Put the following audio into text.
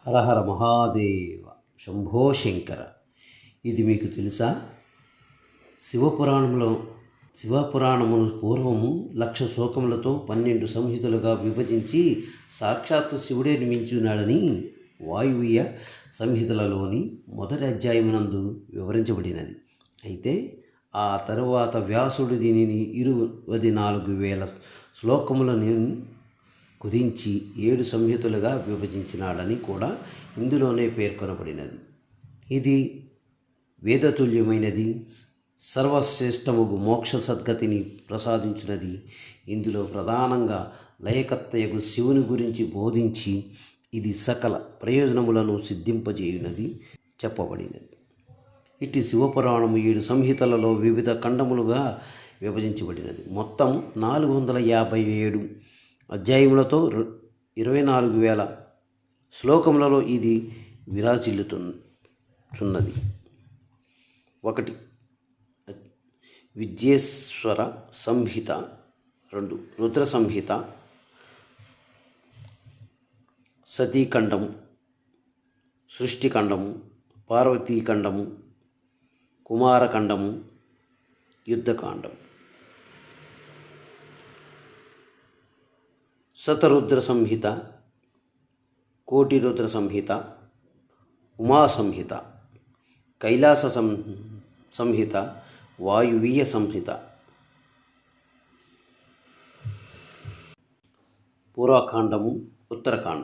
హరహర మహాదేవ శంభో శంకర. ఇది మీకు తెలుసా? శివపురాణమును పూర్వము 1,00,000 శ్లోకములతో 12 సంహితలుగా విభజించి సాక్షాత్తు శివుడే నిర్మించున్నాడని వాయువ్య సంహితలలోని మొదటి అధ్యాయమునందు వివరించబడినది. అయితే ఆ తరువాత వ్యాసుడు దీనిని 24,000 శ్లోకములను కుదించి 7 సంహితలుగా విభజించినాడని కూడా ఇందులోనే పేర్కొనబడినది. ఇది వేదతుల్యమైనది, సర్వశ్రేష్టముగు మోక్ష సద్గతిని ప్రసాదించినది. ఇందులో ప్రధానంగా లయకర్తయగు శివుని గురించి బోధించి ఇది సకల ప్రయోజనములను సిద్ధింపజేయునది చెప్పబడినది. ఇటు శివపురాణము 7 సంహితలలో వివిధ ఖండములుగా విభజించబడినది. మొత్తం 457 అధ్యాయములతో 24,000 శ్లోకములలో ఇది విరాజిల్లుచున్నది. 1 విద్యేశ్వర సంహిత, 2 రుద్ర సంహిత, సతీఖండము, సృష్టిఖండము, పార్వతీఖండము, కుమారఖండము, యుద్ధకాండము. శతరుద్ర సంహిత, కోటి రుద్ర సంహిత, ఉమా సంహిత, కైలాస సంహిత, వాయువీయ సంహిత, పూర్వకాండము, ఉత్తరకాండము.